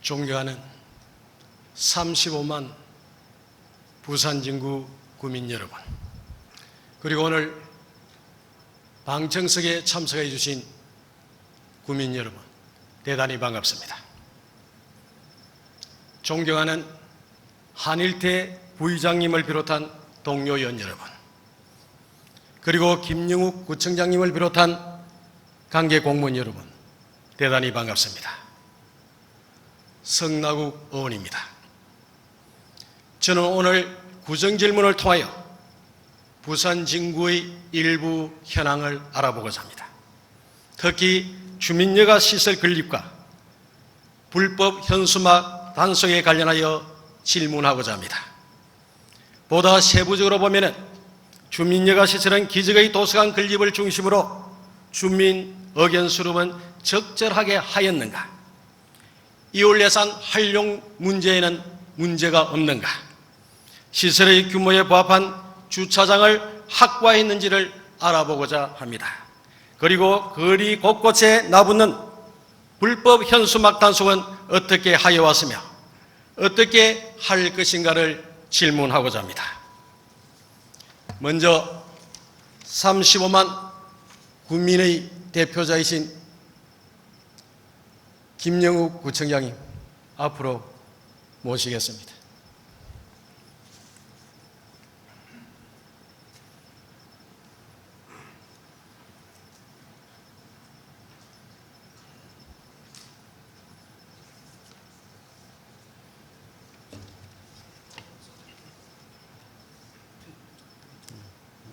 존경하는 35만 부산 진구 구민 여러분, 그리고 오늘 방청석에 참석해 주신 구민 여러분, 대단히 반갑습니다. 존경하는 한일태 부의장님을 비롯한 동료 의원 여러분, 그리고 김영욱 구청장님을 비롯한 관계 공무원 여러분, 대단히 반갑습니다. 성나국 의원입니다. 저는 오늘 구정질문을 통하여 부산 진구의 일부 현황을 알아보고자 합니다. 특히 주민여가 시설 건립과 불법 현수막 단속에 관련하여 질문하고자 합니다. 보다 세부적으로 보면 주민여가 시설은 기적의 도서관 건립을 중심으로 주민 의견 수렴은 적절하게 하였는가? 이월 예산 활용 문제에는 문제가 없는가? 시설의 규모에 부합한 주차장을 확보했는지를 알아보고자 합니다. 그리고 거리 곳곳에 나붙는 불법 현수막 단속은 어떻게 하여 왔으며 어떻게 할 것인가를 질문하고자 합니다. 먼저 35만 국민의 대표자이신 김영욱 구청장님 앞으로 모시겠습니다.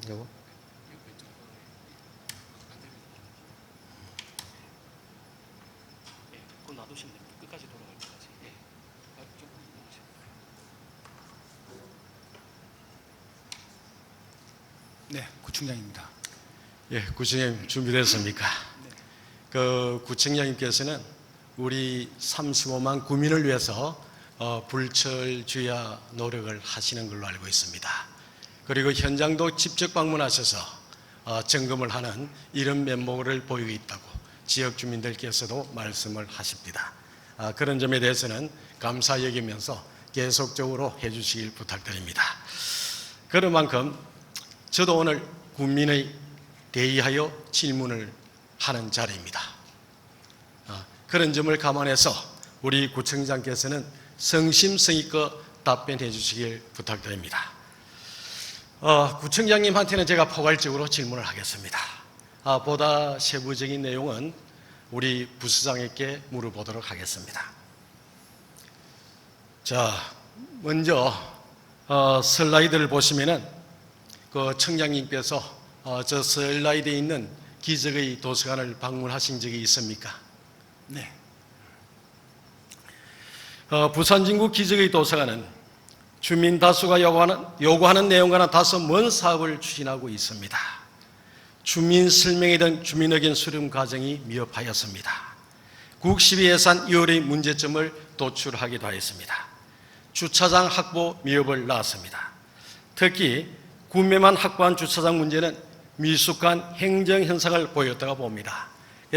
여보. 놔두시면 됩니다. 끝까지 돌아갈 때까지. 네, 구청장입니다. 예, 구청장님 준비됐습니까? 네. 구청장님께서는 우리 35만 구민을 위해서 불철주야 노력을 하시는 걸로 알고 있습니다. 그리고 현장도 직접 방문하셔서 점검을 하는 이런 면모를 보이고 있다고 지역 주민들께서도 말씀을 하십니다. 그런 점에 대해서는 감사 여기면서 계속적으로 해주시길 부탁드립니다. 그런 만큼 저도 오늘 국민의 대의하여 질문을 하는 자리입니다. 그런 점을 감안해서 우리 구청장께서는 성심성의껏 답변해 주시길 부탁드립니다. 구청장님한테는 제가 포괄적으로 질문을 하겠습니다. 보다 세부적인 내용은 우리 부서장에게 물어보도록 하겠습니다. 자, 먼저 슬라이드를 보시면은 그 청장님께서 저 슬라이드에 있는 기적의 도서관을 방문하신 적이 있습니까? 네. 부산 진구 기적의 도서관은 주민 다수가 요구하는 내용과는 다소 먼 사업을 추진하고 있습니다. 주민 설명회 등 주민 의견 수렴 과정이 미흡하였습니다. 국12 예산 2월의 문제점을 도출하기도 하였습니다. 주차장 확보 미흡을 낳았습니다. 특히 구매만 확보한 주차장 문제는 미숙한 행정 현상을 보였다고 봅니다.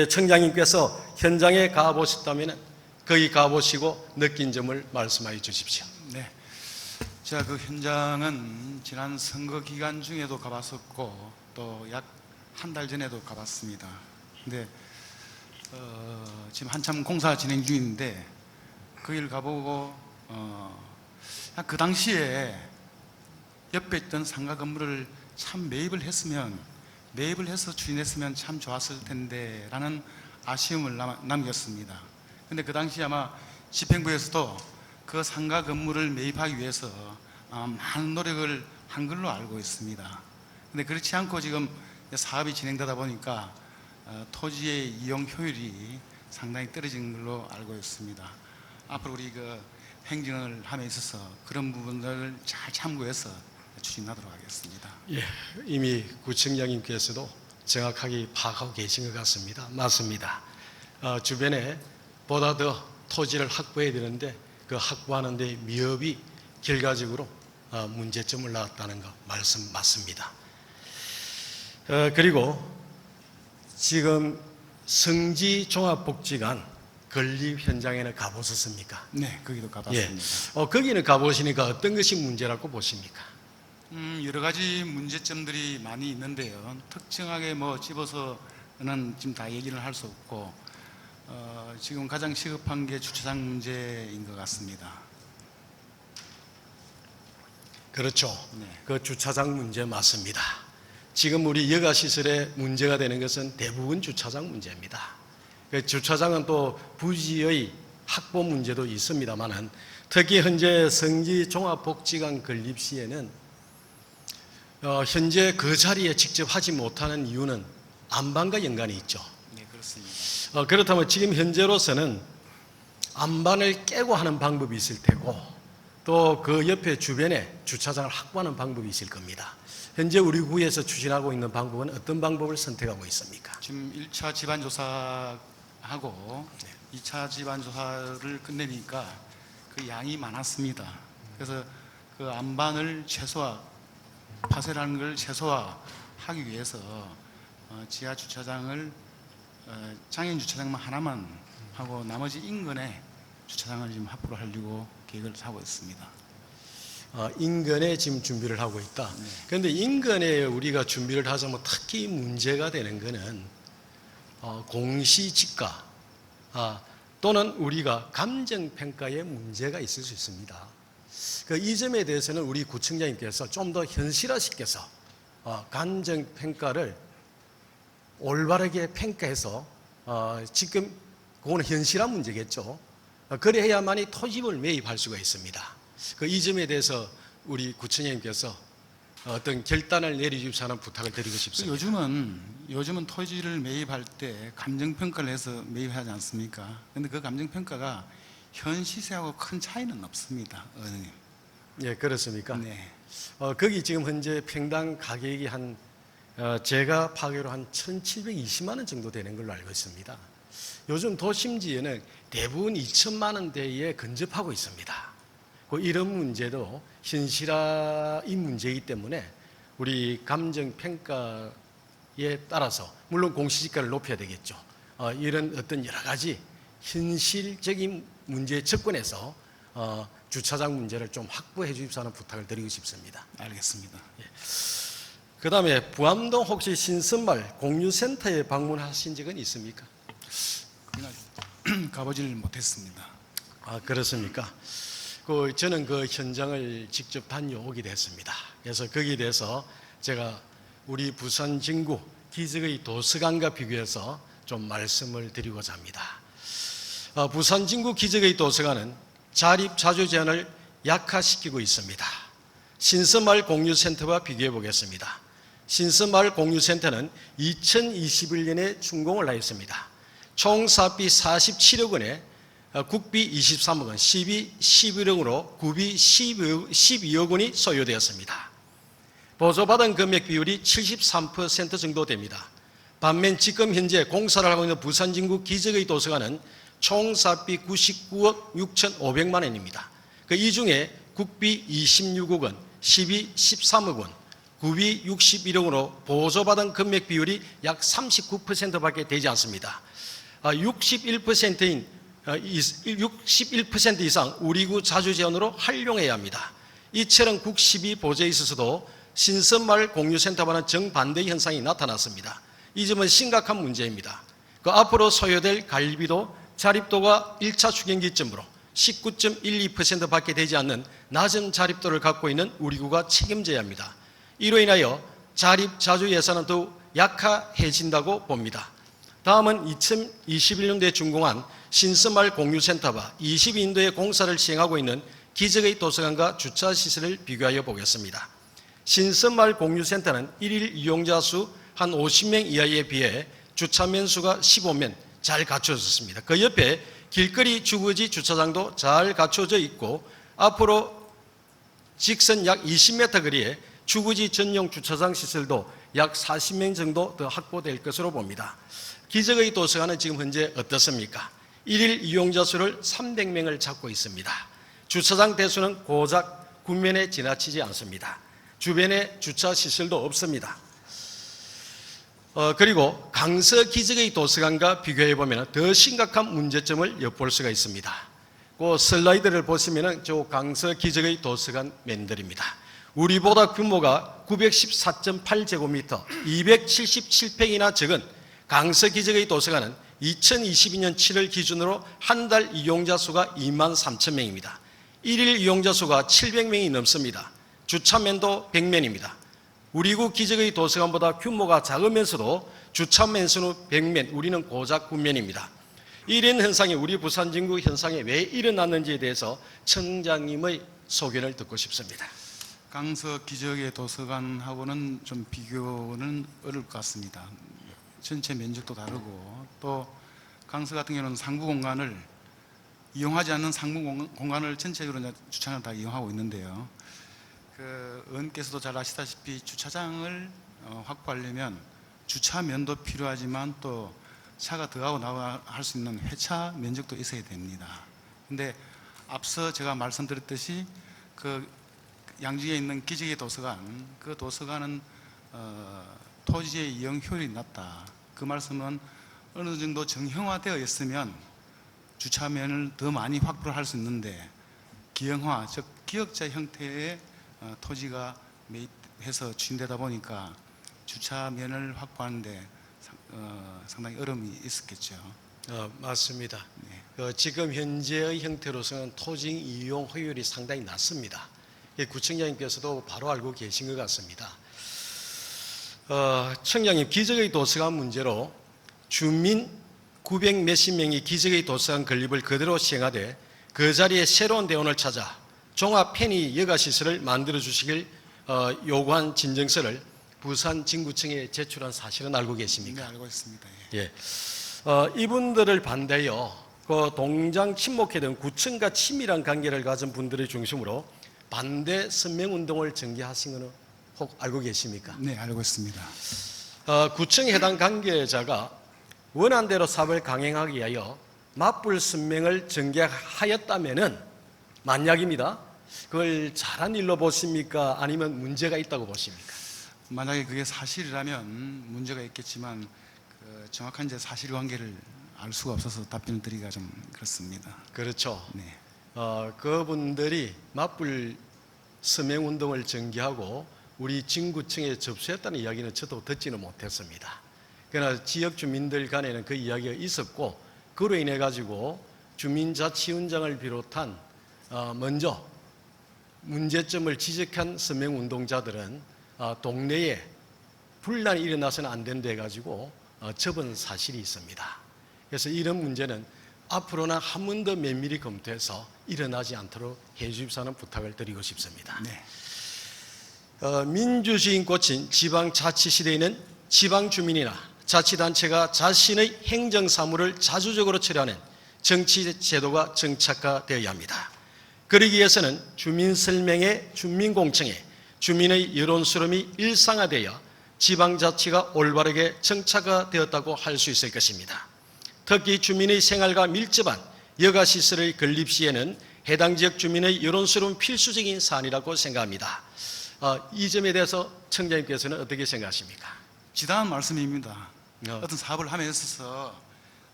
청장님께서 현장에 가보셨다면 거기 가보시고 느낀 점을 말씀해 주십시오. 네. 제가 그 현장은 지난 선거 기간 중에도 가봤었고 또 약 한 달 전에도 가봤습니다. 근데 지금 한참 공사 진행 중인데 거기를 가보고 그 당시에 옆에 있던 상가 건물을 참 매입을 해서 추진했으면 참 좋았을 텐데 라는 아쉬움을 남겼습니다. 근데 그 당시 아마 집행부에서도 그 상가 건물을 매입하기 위해서 많은 노력을 한 걸로 알고 있습니다. 근데 그렇지 않고 지금 사업이 진행되다 보니까 토지의 이용 효율이 상당히 떨어진 걸로 알고 있습니다. 앞으로 우리 그 행정을 함에 있어서 그런 부분들을 잘 참고해서 추진하도록 하겠습니다. 예, 이미 구청장님께서도 정확하게 파악하고 계신 것 같습니다. 맞습니다. 주변에 보다 더 토지를 확보해야 되는데 그 확보하는 데 미흡이 결과적으로 문제점을 낳았다는 거 말씀 맞습니다. 그리고 지금 성지종합복지관 건립 현장에는 가보셨습니까? 네, 거기도 예. 가봤습니다. 거기는 가보시니까 어떤 것이 문제라고 보십니까? 여러 가지 문제점들이 많이 있는데요. 특정하게 뭐 집어서는 지금 다 얘기를 할 수 없고, 지금 가장 시급한 게 주차장 문제인 것 같습니다. 그렇죠. 네. 그 주차장 문제 맞습니다. 지금 우리 여가 시설에 문제가 되는 것은 대부분 주차장 문제입니다. 그 주차장은 또 부지의 확보 문제도 있습니다만은 특히 현재 성지 종합복지관 건립 시에는 현재 그 자리에 직접 하지 못하는 이유는 안반과 연관이 있죠. 네, 그렇습니다. 그렇다면 지금 현재로서는 안반을 깨고 하는 방법이 있을 테고 또 그 옆에 주변에 주차장을 확보하는 방법이 있을 겁니다. 현재 우리 구에서 추진하고 있는 방법은 어떤 방법을 선택하고 있습니까? 지금 1차 지반조사하고 2차 지반조사를 끝내니까 그 양이 많았습니다. 그래서 그 안반을 파쇄라는 걸 최소화하기 위해서 지하 주차장을 장애인 주차장만 하나만 하고 나머지 인근에 주차장을 지금 확보를 하려고 계획을 하고 있습니다. 인근에 지금 준비를 하고 있다. 그런데 인근에 우리가 준비를 하자면 특히 문제가 되는 것은 공시지가 또는 우리가 감정평가에 문제가 있을 수 있습니다. 이 점에 대해서는 우리 구청장님께서 좀 더 현실화시켜서 감정평가를 올바르게 평가해서 지금 그거는 현실화 문제겠죠. 그래야만이 토지를 매입할 수가 있습니다. 이 점에 대해서 우리 구청장님께서 어떤 결단을 내려주시는 부탁을 드리고 싶습니다. 요즘은 토지를 매입할 때 감정평가를 해서 매입하지 않습니까? 그런데 그 감정평가가 현 시세하고 큰 차이는 없습니다, 의원님. 예, 그렇습니까? 네. 거기 지금 현재 평당 가격이 제가 파악으로 한 1,720만 원 정도 되는 걸로 알고 있습니다. 요즘 도심지에는 대부분 2천만 원대에 근접하고 있습니다. 이런 문제도 현실화인 문제이기 때문에 우리 감정평가에 따라서 물론 공시지가를 높여야 되겠죠. 이런 어떤 여러 가지 현실적인 문제에 접근해서 주차장 문제를 좀 확보해 주십사는 부탁을 드리고 싶습니다. 알겠습니다. 그 다음에 부암동 혹시 신선마을 공유센터에 방문하신 적은 있습니까? 그날 가보질 못했습니다. 그렇습니까? 저는 그 현장을 직접 다녀오기도 했습니다. 그래서 거기에 대해서 제가 우리 부산 진구 기적의 도서관과 비교해서 좀 말씀을 드리고자 합니다. 부산 진구 기적의 도서관은 자립 자주 제한을 약화시키고 있습니다. 신선마을 공유센터와 비교해 보겠습니다. 신선마을 공유센터는 2021년에 준공을 하였습니다. 총 사업비 47억 원에 국비 23억 원, 시비 11억으로 구비 12억 원이 소요되었습니다. 보조받은 금액 비율이 73% 정도 됩니다. 반면 지금 현재 공사를 하고 있는 부산 진구 기적의 도서관은 총 사업비 99억 6,500만 원입니다. 이 중에 국비 26억 원, 시비 13억 원, 구비 61억으로 보조받은 금액 비율이 약 39%밖에 되지 않습니다. 61% 이상 우리구 자주재원으로 활용해야 합니다. 이처럼 국시비 보조에 있어서도 신선마을 공유센터와는 정반대의 현상이 나타났습니다. 이 점은 심각한 문제입니다. 앞으로 소요될 관리비도 자립도가 1차 추경 기점으로 19.12%밖에 되지 않는 낮은 자립도를 갖고 있는 우리구가 책임져야 합니다. 이로 인하여 자립 자주 예산은 더욱 약화해진다고 봅니다. 다음은 2021년도에 준공한 신선마을 공유센터와 22년도에 공사를 시행하고 있는 기적의 도서관과 주차시설을 비교하여 보겠습니다. 신선마을 공유센터는 1일 이용자 수 한 50명 이하에 비해 주차면 수가 15면 잘 갖춰졌습니다. 그 옆에 길거리 주거지 주차장도 잘 갖춰져 있고 앞으로 직선 약 20m 거리에 주거지 전용 주차장 시설도 약 40명 정도 더 확보될 것으로 봅니다. 기적의 도서관은 지금 현재 어떻습니까? 1일 이용자 수를 300명을 찾고 있습니다. 주차장 대수는 고작 군면에 지나치지 않습니다. 주변에 주차 시설도 없습니다. 그리고 강서 기적의 도서관과 비교해 보면 더 심각한 문제점을 엿볼 수가 있습니다. 그 슬라이드를 보시면 저 강서 기적의 도서관 면들입니다. 우리보다 규모가 914.8제곱미터, 277평이나 적은 강서 기적의 도서관은 2022년 7월 기준으로 한 달 이용자 수가 2만 3천 명입니다. 1일 이용자 수가 700명이 넘습니다. 주차면도 100면입니다. 우리국 기적의 도서관보다 규모가 작으면서도 주차면 수는 100면, 우리는 고작 9면입니다. 이런 현상이 우리 부산 진구 현상에 왜 일어났는지에 대해서 청장님의 소견을 듣고 싶습니다. 강서 기적의 도서관하고는 좀 비교는 어려울 것 같습니다. 전체 면적도 다르고 또 강서 같은 경우는 상부 공간을 이용하지 않는 상부 공간을 전체적으로 주차장을 다 이용하고 있는데요. 의원께서도 잘 아시다시피 주차장을 확보하려면 주차면도 필요하지만 또 차가 들어가고 나와 할 수 있는 회차 면적도 있어야 됩니다. 근데 앞서 제가 말씀드렸듯이 그 양지에 있는 기적의 도서관, 그 도서관은 토지의 이용 효율이 낮다. 그 말씀은 어느 정도 정형화되어 있으면 주차면을 더 많이 확보를 할 수 있는데 기형화, 즉 기역자 형태의 토지가 매입해서 추진되다 보니까 주차면을 확보하는데 상당히 어려움이 있었겠죠. 맞습니다. 네. 지금 현재의 형태로서는 토지 이용 효율이 상당히 낮습니다. 구청장님께서도 바로 알고 계신 것 같습니다. 청장님, 기적의 도서관 문제로 주민 900 몇십 명이 기적의 도서관 건립을 그대로 시행하되 그 자리에 새로운 대원을 찾아 종합 편의 여가시설을 만들어 주시길 요구한 진정서를 부산 진구청에 제출한 사실은 알고 계십니까? 네, 알고 있습니다. 예. 이분들을 반대하여 그 동장 친목회등 구청과 친밀한 관계를 가진 분들을 중심으로 반대 서명운동을 전개하신 것은 혹 알고 계십니까? 네, 알고 있습니다. 구청 해당 관계자가 원안대로 사업을 강행하기 위하여 맞불 서명을 전개하였다면은 만약입니다. 그걸 잘한 일로 보십니까? 아니면 문제가 있다고 보십니까? 만약에 그게 사실이라면 문제가 있겠지만 정확한 이제 사실관계를 알 수가 없어서 답변을 드리기가 좀 그렇습니다. 그렇죠. 네. 그분들이 맞불 서명운동을 전개하고 우리 진구청에 접수했다는 이야기는 저도 듣지는 못했습니다. 그러나 지역 주민들 간에는 그 이야기가 있었고 그로 인해 가지고 주민자치위원장을 비롯한 먼저 문제점을 지적한 서명운동자들은 동네에 분란이 일어나서는 안 된다 해가지고 접은 사실이 있습니다. 그래서 이런 문제는 앞으로는 한 번 더 면밀히 검토해서 일어나지 않도록 해주십사는 부탁을 드리고 싶습니다. 네. 민주주의 꽂힌 지방자치시대에는 지방주민이나 자치단체가 자신의 행정사무를 자주적으로 처리하는 정치제도가 정착화되어야 합니다. 그러기 위해서는 주민설명회, 주민공청회, 주민의 여론수렴이 일상화되어 지방자치가 올바르게 정착화되었다고 할 수 있을 것입니다. 특히 주민의 생활과 밀접한 여가시설의 건립 시에는 해당 지역 주민의 여론수렴은 필수적인 사안이라고 생각합니다. 이 점에 대해서 청장님께서는 어떻게 생각하십니까? 지당한 말씀입니다. 어떤 사업을 함에 있어서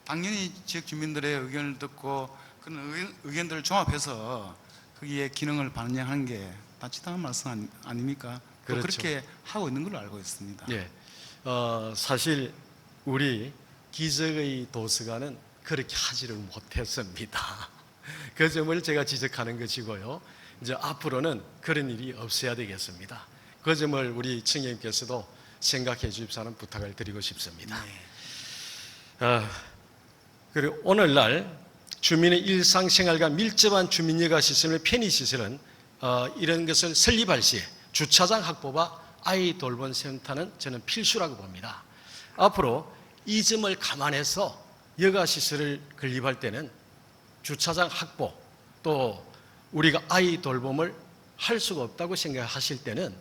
당연히 지역 주민들의 의견을 듣고 그런 의견들을 종합해서 거기에 기능을 반영하는 게 다 지당한 말씀 아닙니까? 그렇죠. 그렇게 하고 있는 걸로 알고 있습니다. 예, 사실 우리 기적의 도서관은 그렇게 하지를 못했습니다. 그 점을 제가 지적하는 것이고요. 이제 앞으로는 그런 일이 없어야 되겠습니다. 그 점을 우리 청장님께서도 생각해 주십사는 부탁을 드리고 싶습니다. 네. 그리고 오늘날 주민의 일상생활과 밀접한 주민여가시설의 편의시설은 이런 것을 설립할 시에 주차장 확보와 아이 돌봄 센터는 저는 필수라고 봅니다. 앞으로 이 점을 감안해서 여가시설을 건립할 때는 주차장 확보 또 우리가 아이 돌봄을 할 수가 없다고 생각하실 때는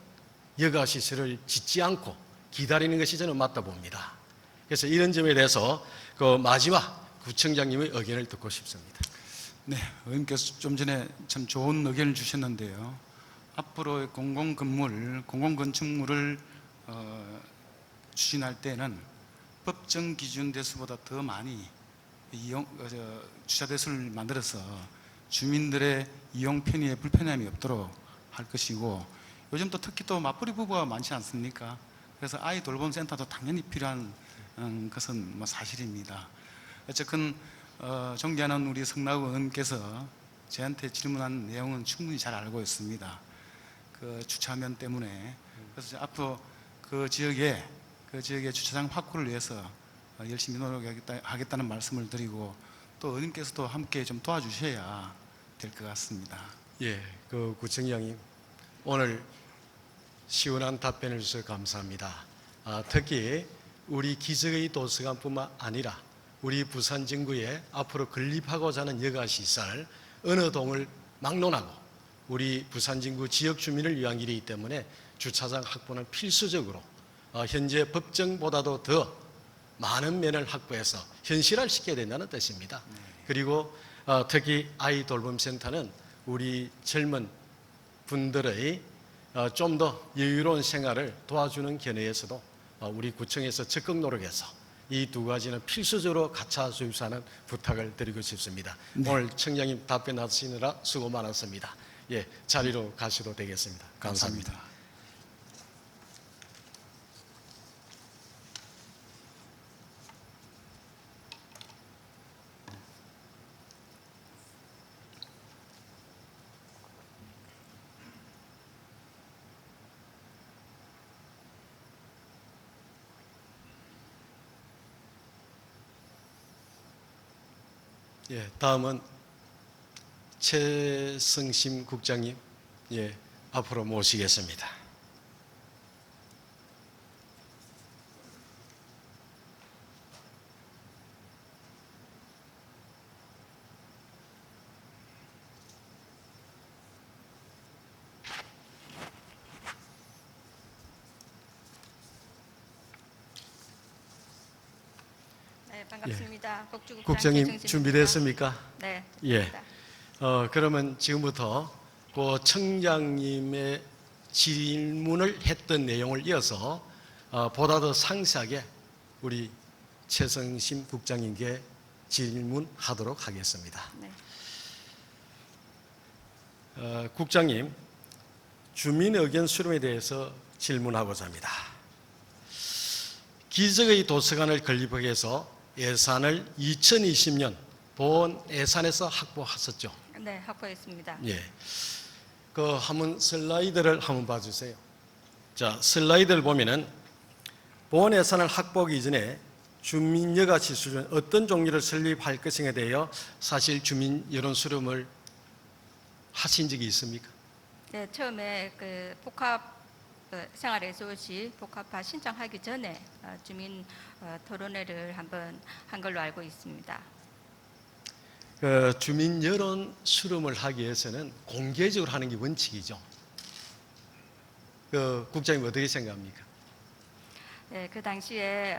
여가시설을 짓지 않고 기다리는 것이 저는 맞다 봅니다. 그래서 이런 점에 대해서 그 마지막 구청장님의 의견을 듣고 싶습니다. 네, 의원께서 좀 전에 참 좋은 의견을 주셨는데요. 앞으로의 공공건축물을 추진할 때는 법정 기준 대수보다 더 많이 주차 대수를 만들어서 주민들의 이용 편의에 불편함이 없도록 할 것이고, 요즘 또 특히 또 맞벌이 부부가 많지 않습니까? 그래서 아이 돌봄 센터도 당연히 필요한 것은 뭐 사실입니다. 어쨌든 존경하는 우리 성나우 의원께서 저한테 질문한 내용은 충분히 잘 알고 있습니다. 그 주차면 때문에. 그래서 앞으로 그 지역의 주차장 확보를 위해서 열심히 노력하겠다는 말씀을 드리고, 또 의원님께서도 함께 좀 도와주셔야 될 것 같습니다. 예, 그 구청장님 오늘 시원한 답변을 주셔서 감사합니다. 특히 우리 기적의 도서관뿐만 아니라 우리 부산 진구에 앞으로 건립하고자 하는 여가시설 어느 동을 막론하고 우리 부산 진구 지역 주민을 위한 일이기 때문에 주차장 확보는 필수적으로 현재 법정보다도 더 많은 면을 확보해서 현실화시켜야 된다는 뜻입니다. 그리고 특히 아이 돌봄센터는 우리 젊은 분들의 좀 더 여유로운 생활을 도와주는 견해에서도 우리 구청에서 적극 노력해서 이 두 가지는 필수적으로 갖춰 주십사는 부탁을 드리고 싶습니다. 오늘 청장님 답변 하시느라 수고 많았습니다. 예, 자리로 가셔도 되겠습니다. 감사합니다. 예, 다음은 최승심 국장님, 예, 앞으로 모시겠습니다. 네, 반갑습니다. 국장님 준비됐습니까? 네. 예. 그러면 지금부터 그 청장님의 질문을 했던 내용을 이어서 보다 더 상세하게 우리 최승심 국장님께 질문하도록 하겠습니다. 네. 국장님, 주민 의견 수렴에 대해서 질문하고자 합니다. 기적의 도서관을 건립하기 위해서 예산을 2020년 본 예산에서 확보하셨죠? 네, 확보했습니다. 예. 그 한번 슬라이드를 한번 봐주세요. 자, 슬라이드를 보면은 본 예산을 확보하기 이전에 주민 여가시 수준 어떤 종류를 설립할 것인에 대하여 사실 주민 여론 수렴을 하신 적이 있습니까? 네, 처음에 그 복합 생활레소시 복합화 신청하기 전에 주민 토론회를 한번 한 걸로 알고 있습니다. 그 주민 여론 수렴을 하기 위해서는 공개적으로 하는 게 원칙이죠. 그 국장님 어떻게 생각합니까? 네, 그 당시에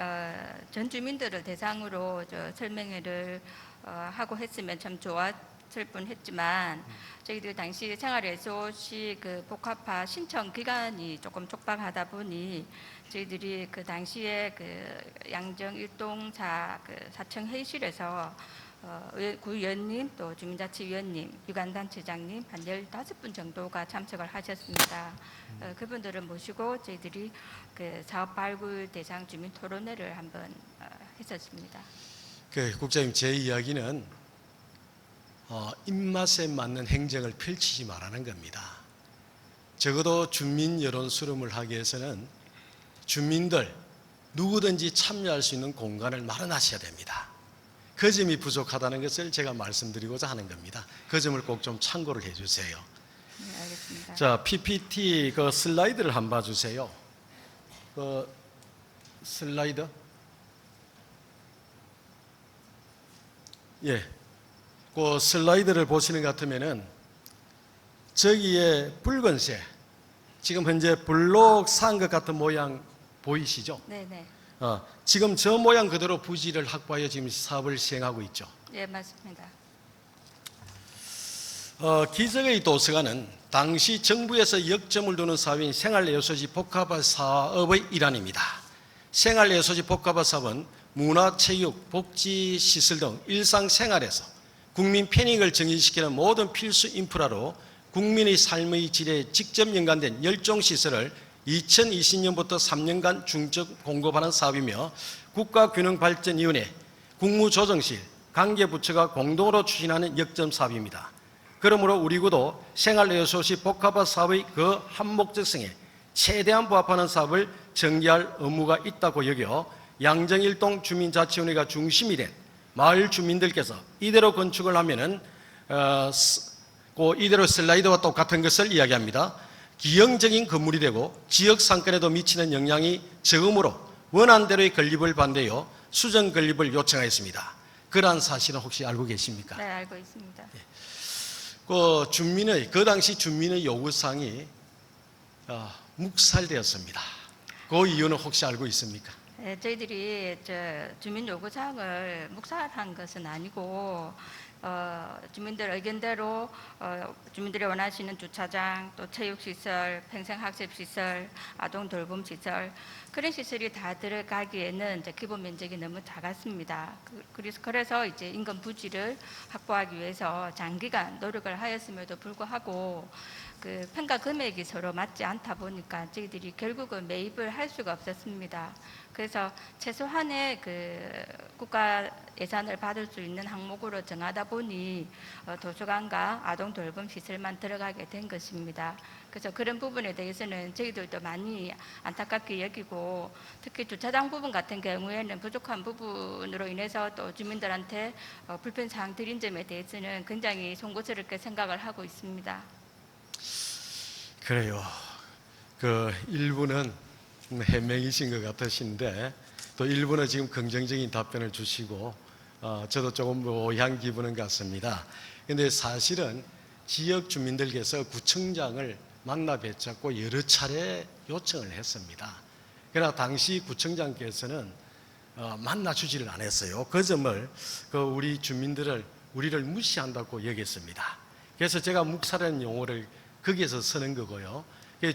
전 주민들을 대상으로 설명회를 하고 했으면 참 좋았을 뻔했지만 저희들 당시 생활레소시 그 복합화 신청 기간이 조금 촉박하다 보니 저희들이 그 당시에 그 양정 일동사 그 사청 회의실에서 구의원님 또 주민자치위원님, 유관단체장님 한 15분 정도가 참석을 하셨습니다. 그분들을 모시고 저희들이 그 사업 발굴 대상 주민 토론회를 한번 했었습니다. 그 국장님, 제 이야기는 입맛에 맞는 행정을 펼치지 말라는 겁니다. 적어도 주민 여론 수렴을 하기 위해서는 주민들 누구든지 참여할 수 있는 공간을 마련하셔야 됩니다. 그 점이 부족하다는 것을 제가 말씀드리고자 하는 겁니다. 그 점을 꼭 좀 참고를 해주세요. 네, 알겠습니다. 자, PPT 그 슬라이드를 한번 봐주세요. 그 슬라이드. 예. 그 슬라이드를 보시는 것 같으면은 저기에 붉은색, 지금 현재 블록 산 것 같은 모양 보이시죠? 네, 네. 지금 저 모양 그대로 부지를 확보하여 지금 사업을 시행하고 있죠. 예, 맞습니다. 기적의 도서관은 당시 정부에서 역점을 두는 사업인 생활예술시 복합화 사업의 일환입니다. 생활예술지 복합화 사업은 문화, 체육, 복지 시설 등 일상생활에서 국민 편익을 증진시키는 모든 필수 인프라로 국민의 삶의 질에 직접 연관된 열종시설을 2020년부터 3년간 중점 공급하는 사업이며 국가균형발전위원회, 국무조정실, 관계부처가 공동으로 추진하는 역점 사업입니다. 그러므로 우리 구도 생활예술시 복합화 사업의 그 한목적성에 최대한 부합하는 사업을 전개할 의무가 있다고 여겨 양정일동 주민자치위원회가 중심이 된 마을 주민들께서 이대로 건축을 하면은 이대로 슬라이드와 똑같은 것을 이야기합니다. 기형적인 건물이 되고 지역 상권에도 미치는 영향이 적으므로 원안대로의 건립을 반대하여 수정 건립을 요청하였습니다. 그러한 사실은 혹시 알고 계십니까? 네, 알고 있습니다. 그 당시 주민의 요구사항이 묵살되었습니다. 그 이유는 혹시 알고 있습니까? 네, 저희들이 주민 요구 사항을 묵살한 것은 아니고 주민들 의견대로 주민들이 원하시는 주차장, 또 체육시설, 평생학습시설, 아동 돌봄시설 그런 시설이 다 들어가기에는 이제 기본 면적이 너무 작았습니다. 그래서 이제 인근 부지를 확보하기 위해서 장기간 노력을 하였음에도 불구하고 그 평가 금액이 서로 맞지 않다 보니까 저희들이 결국은 매입을 할 수가 없었습니다. 그래서 최소한의 그 국가 예산을 받을 수 있는 항목으로 정하다 보니 도서관과 아동 돌봄 시설만 들어가게 된 것입니다. 그래서 그런 부분에 대해서는 저희들도 많이 안타깝게 여기고 특히 주차장 부분 같은 경우에는 부족한 부분으로 인해서 또 주민들한테 불편사항 드린 점에 대해서는 굉장히 송구스럽게 생각을 하고 있습니다. 그래요. 일부는 해명이신 것 같으신데 또 일부는 지금 긍정적인 답변을 주시고 저도 조금 오해한 기분은 같습니다. 그런데 사실은 지역 주민들께서 구청장을 만나 뵙자고 여러 차례 요청을 했습니다. 그러나 당시 구청장께서는 만나 주지를 않았어요. 그 점을 우리 주민들을 우리를 무시한다고 여겼습니다. 그래서 제가 묵살하는 용어를 거기에서 쓰는 거고요.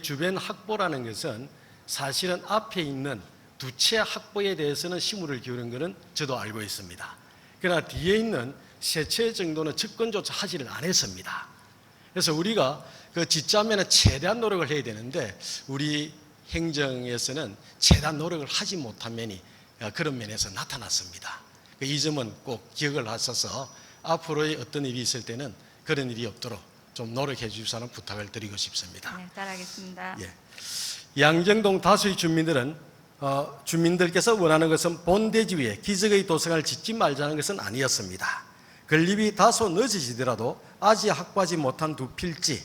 주변 확보라는 것은 사실은 앞에 있는 두 채 확보에 대해서는 심의를 기울인 것은 저도 알고 있습니다. 그러나 뒤에 있는 세 채 정도는 접근조차 하지를 않았습니다. 그래서 우리가 짓자면은 최대한 노력을 해야 되는데 우리 행정에서는 최대한 노력을 하지 못한 면이 그런 면에서 나타났습니다. 이 점은 꼭 기억을 하셔서 앞으로의 어떤 일이 있을 때는 그런 일이 없도록 좀 노력해 주시라는 부탁을 드리고 싶습니다. 네, 잘하겠습니다. 예. 양정동 다수의 주민들께서 원하는 것은 본대지 위에 기적의 도서관을 짓지 말자는 것은 아니었습니다. 건립이 다소 늦어지더라도 아직 확보하지 못한 두 필지의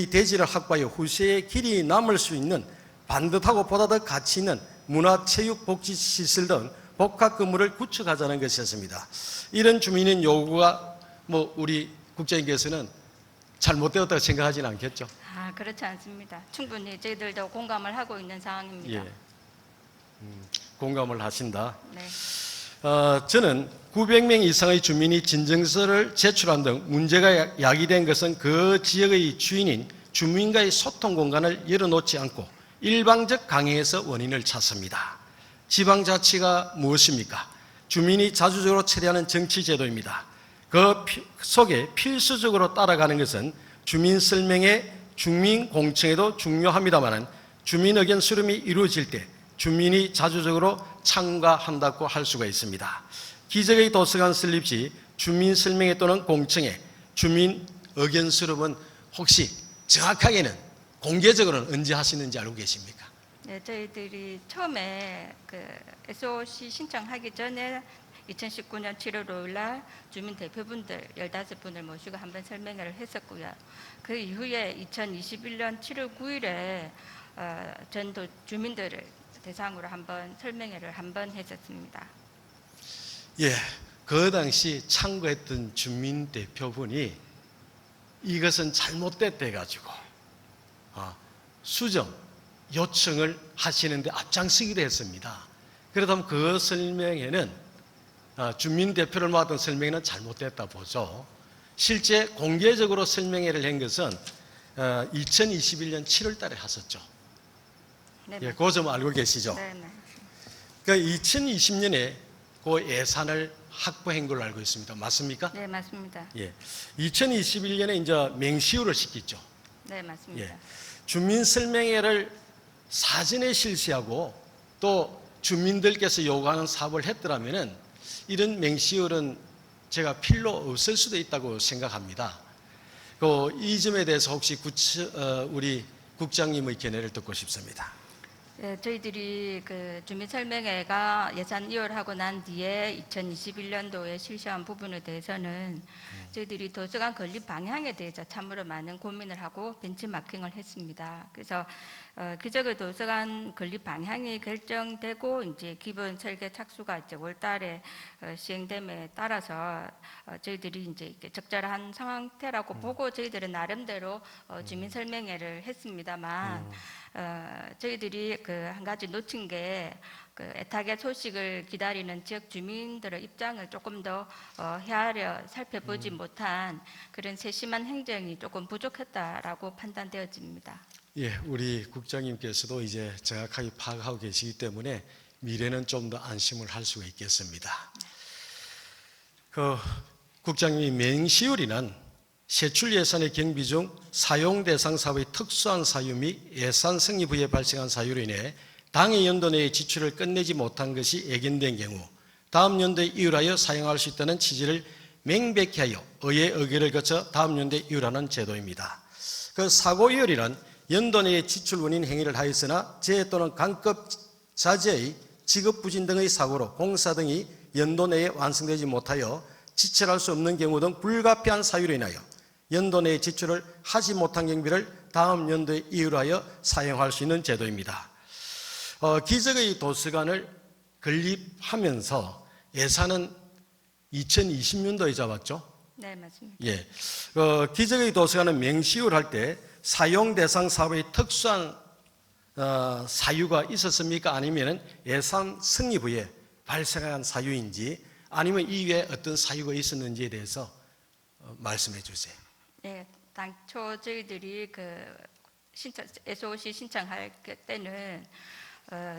대지를 확보하여 후세에 길이 남을 수 있는 반듯하고 보다 더 가치 있는 문화, 체육, 복지 시설 등 복합 건물을 구축하자는 것이었습니다. 이런 주민의 요구가 우리 국장님께서는 잘못되었다고 생각하지는 않겠죠? 그렇지 않습니다. 충분히 저희들도 공감을 하고 있는 상황입니다. 예. 공감을 하신다. 네. 저는 900명 이상의 주민이 진정서를 제출한 등 문제가 야기된 것은 그 지역의 주인인 주민과의 소통 공간을 열어놓지 않고 일방적 강행에서 원인을 찾습니다. 지방자치가 무엇입니까? 주민이 자주적으로 처리하는 정치제도입니다. 그 속에 필수적으로 따라가는 것은 주민 설명의 주민 공청회도 중요합니다만 주민 의견 수렴이 이루어질 때 주민이 자주적으로 참가한다고 할 수가 있습니다. 기적의 도서관 설립 시 주민 설명회 또는 공청회, 주민 의견 수렴은 혹시 정확하게는 공개적으로는 언제 하시는지 알고 계십니까? 네, 저희들이 처음에 SOC 신청하기 전에 2019년 7월 5일 날 주민 대표분들 15분을 모시고 한번 설명회를 했었고요. 그 이후에 2021년 7월 9일에 전도 주민들을 대상으로 한번 설명회를 한번 했었습니다. 예, 그 당시 참고했던 주민 대표분이 이것은 잘못됐대 가지고 수정 요청을 하시는데 앞장서기도 했습니다. 그렇다면 그 설명회는 주민 대표를 모았던 설명회는 잘못됐다 보죠. 실제 공개적으로 설명회를 한 것은 2021년 7월 달에 하셨죠. 네, 예, 그 점 알고 계시죠? 네, 네. 그 2020년에 그 예산을 확보한 걸로 알고 있습니다. 맞습니까? 네, 맞습니다. 예. 2021년에 이제 맹시효를 시켰죠. 네, 맞습니다. 예. 주민설명회를 사전에 실시하고 또 주민들께서 요구하는 사업을 했더라면은 이런 맹시효는 제가 필요 없을 수도 있다고 생각합니다. 이 점에 대해서 혹시 우리 국장님의 견해를 듣고 싶습니다. 네, 저희들이 그 주민설명회가 예산 이월하고 난 뒤에 2021년도에 실시한 부분에 대해서는 저희들이 도서관 건립 방향에 대해서 참으로 많은 고민을 하고 벤치마킹을 했습니다. 그래서 기적의 도서관 건립 방향이 결정되고 이제 기본 설계 착수가 이제 월달에 시행됨에 따라서 저희들이 이제 이렇게 적절한 상태라고 보고 저희들은 나름대로 주민설명회를 했습니다만. 저희들이 그 한 가지 놓친 게 그 애타게 소식을 기다리는 지역 주민들의 입장을 조금 더 헤아려 살펴보지 못한 그런 세심한 행정이 조금 부족했다라고 판단되어집니다. 예, 우리 국장님께서도 이제 정확하게 파악하고 계시기 때문에 미래는 좀 더 안심을 할 수가 있겠습니다. 국장님이 맹시율이는 세출 예산의 경비 중 사용 대상 사업의 특수한 사유 및 예산 승리 부에 발생한 사유로 인해 당해 연도 내에 지출을 끝내지 못한 것이 예견된 경우 다음 연도에 이율하여 사용할 수 있다는 취지를 명백히 하여 의회 의결을 거쳐 다음 연도에 이율하는 제도입니다. 그 사고 이율이란 연도 내에 지출 원인 행위를 하였으나 재해 또는 간급 자재의 지급 부진 등의 사고로 공사 등이 연도 내에 완성되지 못하여 지출할 수 없는 경우 등 불가피한 사유로 인하여 연도 내에 지출을 하지 못한 경비를 다음 연도에 이율하여 사용할 수 있는 제도입니다. 기적의 도서관을 건립하면서 예산은 2020년도에 잡았죠? 네, 맞습니다. 예. 기적의 도서관은 맹시율할 때 사용 대상 사업의 특수한 사유가 있었습니까? 아니면 예산 승리 후에 발생한 사유인지 아니면 이외에 어떤 사유가 있었는지에 대해서 말씀해 주세요. 네, 당초 저희들이 그 SOC 신청할 때는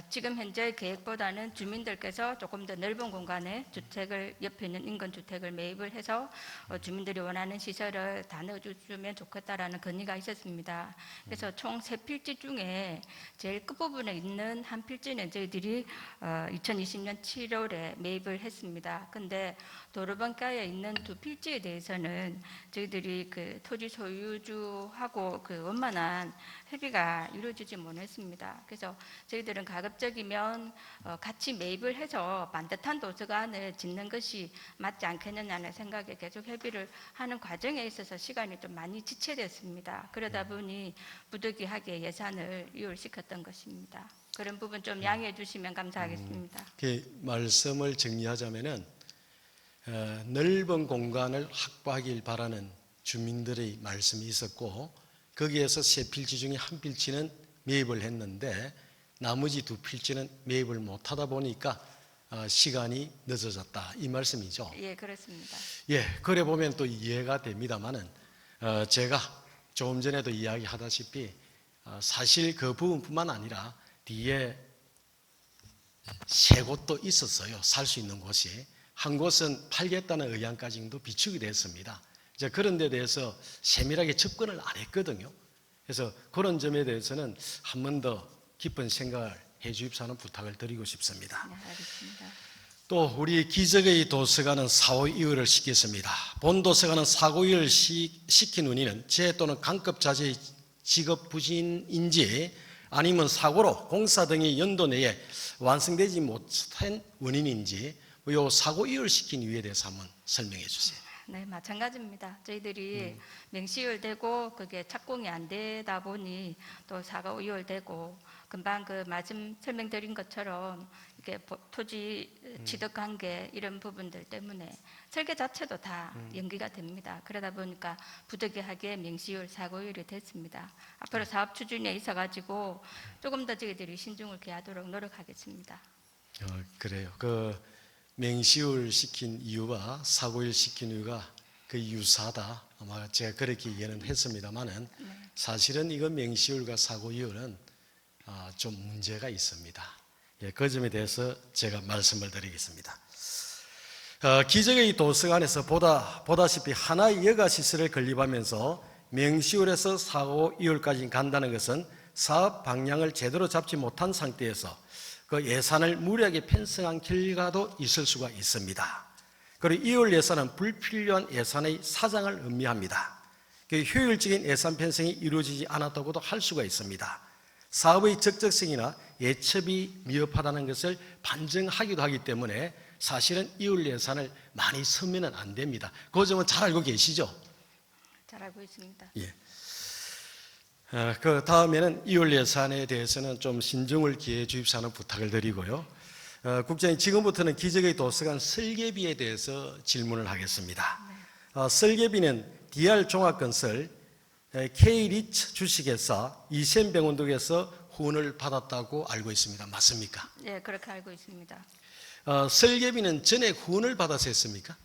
지금 현재 계획보다는 주민들께서 조금 더 넓은 공간에 주택을 옆에 있는 인근주택을 매입을 해서 주민들이 원하는 시설을 다 넣어주면 좋겠다라는 건의가 있었습니다. 그래서 총 3필지 중에 제일 끝부분에 있는 한 필지는 저희들이 2020년 7월에 매입을 했습니다. 근데 도로변가에 있는 2필지에 대해서는 저희들이 그 토지 소유주하고 그 원만한 협의가 이루어지지 못했습니다. 그래서 저희들은 가급적이면 같이 매입을 해서 반듯한 도서관을 짓는 것이 맞지 않겠느냐는 생각에 계속 협의를 하는 과정에 있어서 시간이 좀 많이 지체됐습니다. 그러다 보니 부득이하게 예산을 이율시켰던 것입니다. 그런 부분 좀 양해해 주시면 감사하겠습니다. 말씀을 정리하자면은 넓은 공간을 확보하길 바라는 주민들의 말씀이 있었고 거기에서 3필지 중에 한 필지는 매입을 했는데 나머지 2필지는 매입을 못하다 보니까 시간이 늦어졌다 이 말씀이죠. 예, 그렇습니다. 예, 그래 보면 또 이해가 됩니다만은 제가 조금 전에도 이야기하다시피 사실 그 부분뿐만 아니라 뒤에 3곳도 있었어요. 살 수 있는 곳이. 한 곳은 팔겠다는 의향까지도 비축이 됐습니다. 이제 그런 데 대해서 세밀하게 접근을 안 했거든요. 그래서 그런 점에 대해서는 한 번 더 깊은 생각을 해 주십사는 부탁을 드리고 싶습니다. 네, 알겠습니다. 또 우리 기적의 도서관은 사후 이율을 시켰습니다. 본 도서관은 사고 이율을 시킨 원인은 재해 또는 간급 자재의 지급 부진인지 아니면 사고로 공사 등이 연도 내에 완성되지 못한 원인인지 이 사고 이율 시킨 이유에 대해서 한번 설명해 주세요. 네, 마찬가지입니다. 저희들이 맹시율되고 그게 착공이 안 되다 보니 또 사고 이율되고 금방 그 말씀 설명드린 것처럼 이렇게 토지 취득 관계 이런 부분들 때문에 설계 자체도 다 연기가 됩니다. 그러다 보니까 부득이하게 맹시율 사고율이 됐습니다. 앞으로 사업 추진에 있어가지고 조금 더 저희들이 신중을 기하도록 노력하겠습니다. 그래요. 맹시율 시킨 이유와 사고일 시킨 이유가 유사하다. 아마 제가 그렇게 이해는 했습니다만은 사실은 이건 맹시율과 사고율은 좀 문제가 있습니다. 그 점에 대해서 제가 말씀을 드리겠습니다. 기적의 도서관에서 보다시피 하나의 여가 시설을 건립하면서 명시월에서 사고 이월까지 간다는 것은 사업 방향을 제대로 잡지 못한 상태에서 그 예산을 무리하게 편성한 결과도 있을 수가 있습니다. 그리고 이월 예산은 불필요한 예산의 사장을 의미합니다. 그 효율적인 예산 편성이 이루어지지 않았다고도 할 수가 있습니다. 사업의 적극성이나 예첩이 미흡하다는 것을 반증하기도 하기 때문에 사실은 이월 예산을 많이 쓰면 안 됩니다. 그 점은 잘 알고 계시죠? 잘 알고 있습니다. 예. 그 다음에는 이월 예산에 대해서는 좀 신중을 기해 주십사 하는 부탁을 드리고요. 국장님, 지금부터는 기적의 도서관 설계비에 대해서 질문을 하겠습니다. 설계비는 DR 종합건설, K리츠 주식회사, 이센병원독에서 후원을 받았다고 알고 있습니다. 맞습니까? 예, 그렇게 알고 있습니다. 설계비는 전에 후원을 받아서 했습니까?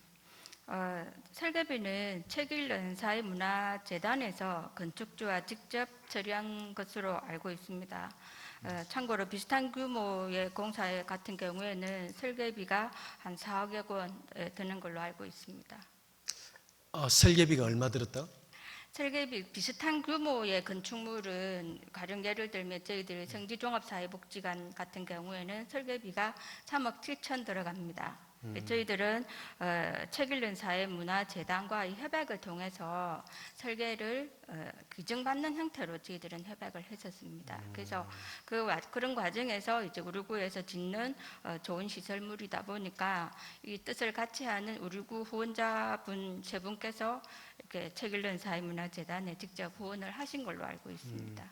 설계비는 책 읽는 사회문화재단에서 건축주와 직접 처리한 것으로 알고 있습니다. 참고로 비슷한 규모의 공사 같은 경우에는 설계비가 한 4억여 원 드는 걸로 알고 있습니다. 설계비가 얼마 들었다? 설계비 비슷한 규모의 건축물은 가령 예를 들면 저희들 성지종합사회복지관 같은 경우에는 설계비가 3억 7천 들어갑니다. 저희들은 책 읽는 사회문화재단과의 협약을 통해서 설계를 규정받는 형태로 저희들은 협약을 했었습니다. 그래서 그런 과정에서 이제 우리구에서 짓는 좋은 시설물이다 보니까 이 뜻을 같이 하는 우리구 후원자분 세 분께서 이렇게 책 읽는 사회문화재단에 직접 후원을 하신 걸로 알고 있습니다.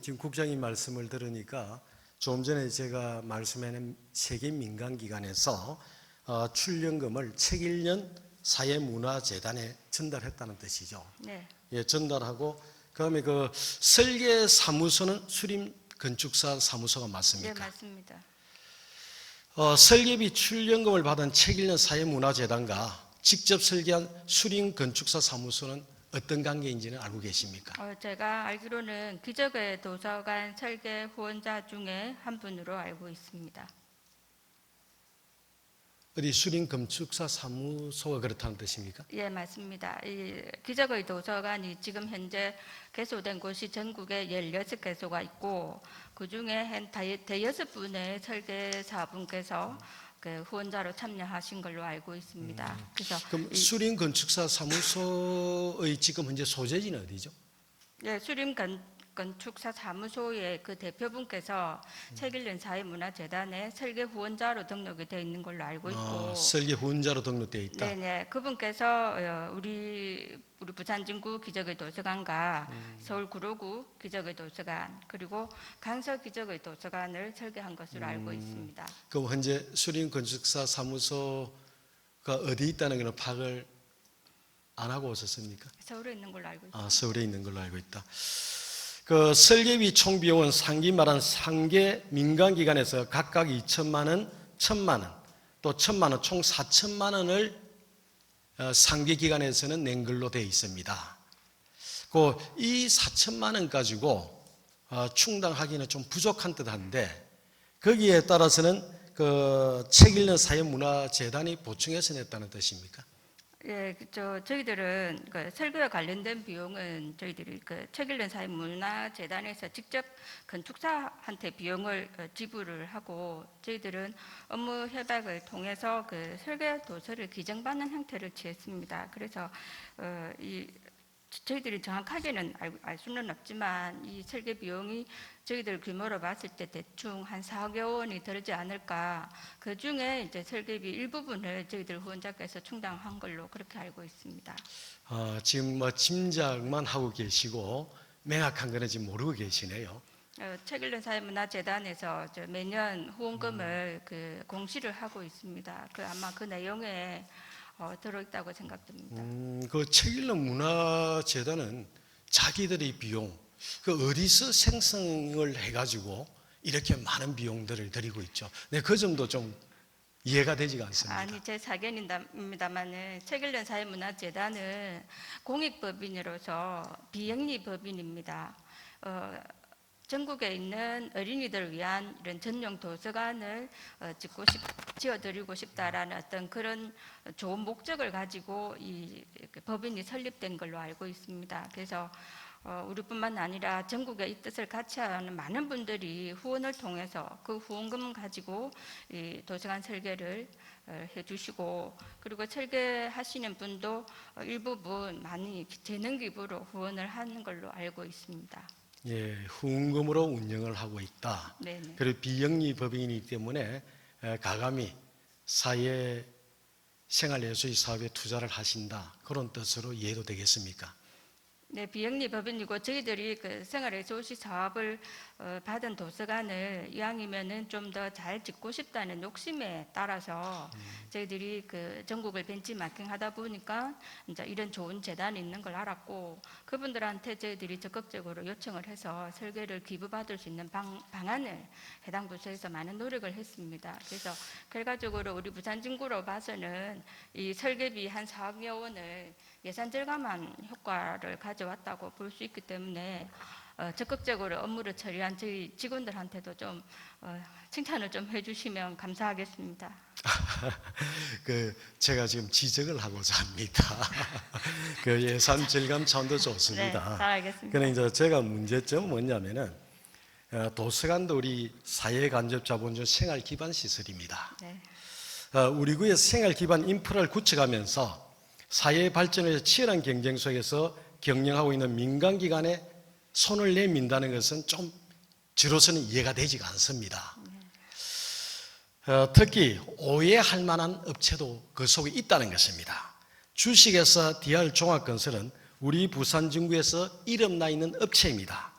지금 국장님 말씀을 들으니까 좀 전에 제가 말씀하는 세계 민간기관에서 출연금을 책 읽는 사회문화재단에 전달했다는 뜻이죠. 네. 예, 전달하고 그다음에 그 설계 사무소는 수림 건축사 사무소가 맞습니까? 네, 맞습니다. 설계비 출연금을 받은 책 읽는 사회문화재단과 직접 설계한 수림 건축사 사무소는 어떤 관계인지는 알고 계십니까? 제가 알기로는 기적의 도서관 설계 후원자 중에 한 분으로 알고 있습니다. 어디 수림 건축사 사무소가 그렇다는 뜻입니까? 예, 맞습니다. 이 기적의 도서관이 지금 현재 개소된 곳이 전국에 16개소가 있고 그중에 한 대여섯 분의 설계사분께서 그 후원자로 참여하신 걸로 알고 있습니다. 그래서 그럼 수림 건축사 사무소의 지금 현재 소재지는 어디죠? 예, 수림 건축사 사무소의 그 대표분께서 책 읽는 사회문화재단에 설계 후원자로 등록이 되어 있는 걸로 알고 있고, 설계 후원자로 등록되어 있다. 네네, 그분께서 우리 부산진구 기적의 도서관과 서울 구로구 기적의 도서관 그리고 강서 기적의 도서관을 설계한 것으로 알고 있습니다. 그럼 현재 수림 건축사 사무소가 어디 있다는 것은 파악을 안 하고 오셨습니까? 서울에 있는 걸로 알고 있습니다. 서울에 있는 걸로 알고 있다. 그 설계비 총 비용은 상기 말한 3개 민간기관에서 각각 2천만 원, 1천만 원, 또 1천만 원, 총 4천만 원을 상계기관에서는 낸 걸로 되어 있습니다. 이 4천만 원 가지고 충당하기는 좀 부족한 듯한데 거기에 따라서는 그 책 읽는 사회문화재단이 보충해서 냈다는 뜻입니까? 예, 저희들은 그 설계와 관련된 비용은 저희들이 그 책 읽는 사회문화재단에서 직접 건축사한테 비용을 지불을 하고 저희들은 업무 협약을 통해서 그 설계 도서를 기증받는 형태를 취했습니다. 그래서 저희들이 정확하게는 알 수는 없지만 이 설계 비용이 저희들 규모로 봤을 때 대충 한 4억 원이 들지 않을까. 그 중에 이제 설계비 일부분을 저희들 후원자께서 충당한 걸로 그렇게 알고 있습니다. 지금 뭐 짐작만 하고 계시고 명확한 거는 지금 모르고 계시네요. 책 읽는 사회문화재단에서 매년 후원금을 그 공시를 하고 있습니다. 아마 그 내용에 들어있다고 생각됩니다. 그 책 읽는 문화재단은 자기들의 비용, 그 어디서 생성을 해가지고 이렇게 많은 비용들을 들이고 있죠. 네, 그 점도 좀 이해가 되지가 않습니다. 아니, 제 사견입니다만은 책 읽는 사회문화재단은 공익법인으로서 비영리 법인입니다. 전국에 있는 어린이들을 위한 이런 전용 도서관을 지어드리고 싶다라는 어떤 그런 좋은 목적을 가지고 이 법인이 설립된 걸로 알고 있습니다. 그래서 우리뿐만 아니라 전국에 이 뜻을 같이 하는 많은 분들이 후원을 통해서 그 후원금 가지고 이 도서관 설계를 해주시고, 그리고 설계하시는 분도 일부분 많이 재능 기부로 후원을 하는 걸로 알고 있습니다. 예, 후원금으로 운영을 하고 있다. 네네. 그리고 비영리 법인이기 때문에 가감히 사회 생활예술 사업에 투자를 하신다, 그런 뜻으로 이해도 되겠습니까? 네, 비영리 법인이고 저희들이 그 생활예술시 사업을 받은 도서관을 이왕이면은 좀 더 잘 짓고 싶다는 욕심에 따라서 저희들이 그 전국을 벤치마킹하다 보니까 이제 이런 좋은 재단이 있는 걸 알았고, 그분들한테 저희들이 적극적으로 요청을 해서 설계를 기부받을 수 있는 방안을 해당 부서에서 많은 노력을 했습니다. 그래서 결과적으로 우리 부산진구로 봐서는 이 설계비 한 4억여 원을 예산 절감한 효과를 가져왔다고 볼 수 있기 때문에 적극적으로 업무를 처리한 저희 직원들한테도 좀 칭찬을 좀 해주시면 감사하겠습니다. 제가 지금 지적을 하고자 합니다. 그 예산 절감 차원도 네, 좋습니다. 잘 알겠습니다. 그런데 이제 제가 문제점은 뭐냐면은 도서관도 우리 사회 간접 자본주의 생활 기반 시설입니다. 네. 우리 구의 생활 기반 인프라를 구축하면서 사회 발전을 위해서 치열한 경쟁 속에서 경영하고 있는 민간 기관에 손을 내민다는 것은 좀 저로서는 이해가 되지가 않습니다. 특히 오해할 만한 업체도 그 속에 있다는 것입니다. 주식회사 DR 종합건설은 우리 부산 진구에서 이름 나 있는 업체입니다.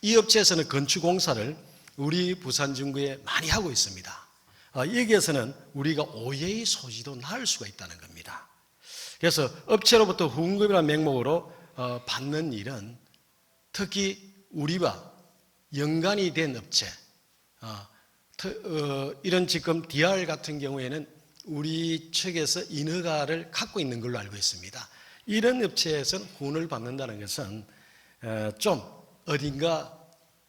이 업체에서는 건축공사를 우리 부산 진구에 많이 하고 있습니다. 여기에서는 우리가 오해의 소지도 낳을 수가 있다는 겁니다. 그래서 업체로부터 후원금이라는 명목으로 받는 일은 특히 우리와 연관이 된 업체, 이런 지금 DR 같은 경우에는 우리 측에서 인허가를 갖고 있는 걸로 알고 있습니다. 이런 업체에서는 후원을 받는다는 것은 좀 어딘가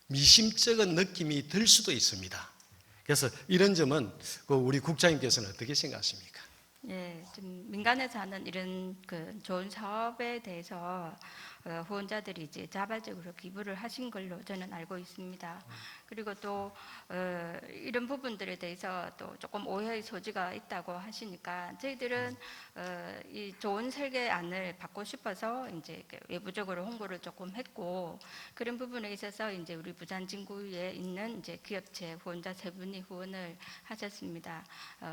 미심쩍은 느낌이 들 수도 있습니다. 그래서 이런 점은 우리 국장님께서는 어떻게 생각하십니까? 예, 좀 민간에서 하는 이런 그 좋은 사업에 대해서 후원자들이 이제 자발적으로 기부를 하신 걸로 저는 알고 있습니다. 그리고 또 이런 부분들에 대해서 또 조금 오해의 소지가 있다고 하시니까 저희들은 이 좋은 설계안을 받고 싶어서 이제 외부적으로 홍보를 조금 했고, 그런 부분에 있어서 이제 우리 부산 진구에 있는 이제 기업체 후원자 3분이 후원을 하셨습니다.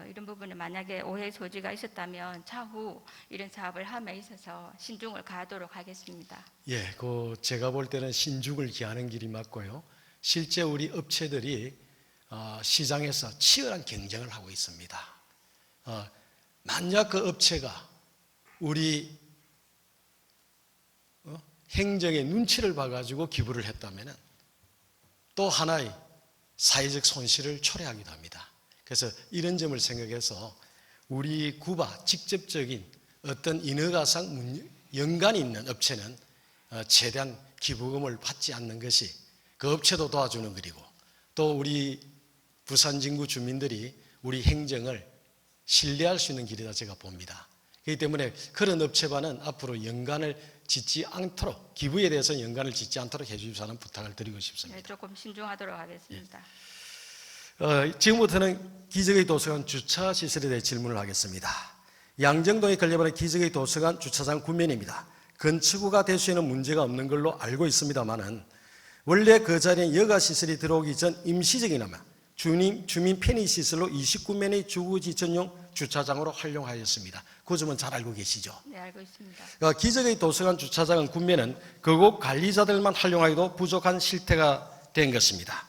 이런 부분에 만약에 오해 소지가 있었다면 차후 이런 사업을 함에 있어서 신중을 가하도록 하겠습니다. 예, 제가 볼 때는 신중을 기하는 길이 맞고요. 실제 우리 업체들이 시장에서 치열한 경쟁을 하고 있습니다. 만약 그 업체가 우리 행정의 눈치를 봐가지고 기부를 했다면 또 하나의 사회적 손실을 초래하기도 합니다. 그래서 이런 점을 생각해서 우리 구와 직접적인 어떤 인허가상 연관이 있는 업체는 최대한 기부금을 받지 않는 것이 그 업체도 도와주는 것이고, 또 우리 부산 진구 주민들이 우리 행정을 신뢰할 수 있는 길이다 제가 봅니다. 그렇기 때문에 그런 업체와는 앞으로 연관을 짓지 않도록, 기부에 대해서 연관을 짓지 않도록 해주시라는 부탁을 드리고 싶습니다. 네, 조금 신중하도록 하겠습니다. 지금부터는 기적의 도서관 주차 시설에 대해 질문을 하겠습니다. 양정동에 건립하는 기적의 도서관 주차장 구면입니다. 건축후가 될 수 있는 문제가 없는 걸로 알고 있습니다만은 원래 그 자리에 여가 시설이 들어오기 전 임시적이나마 주민 편의 시설로 29면의 주거지 전용 주차장으로 활용하였습니다. 그 점은 잘 알고 계시죠? 네, 알고 있습니다. 기적의 도서관 주차장은 군면은 그곳 관리자들만 활용하기도 부족한 실태가 된 것입니다.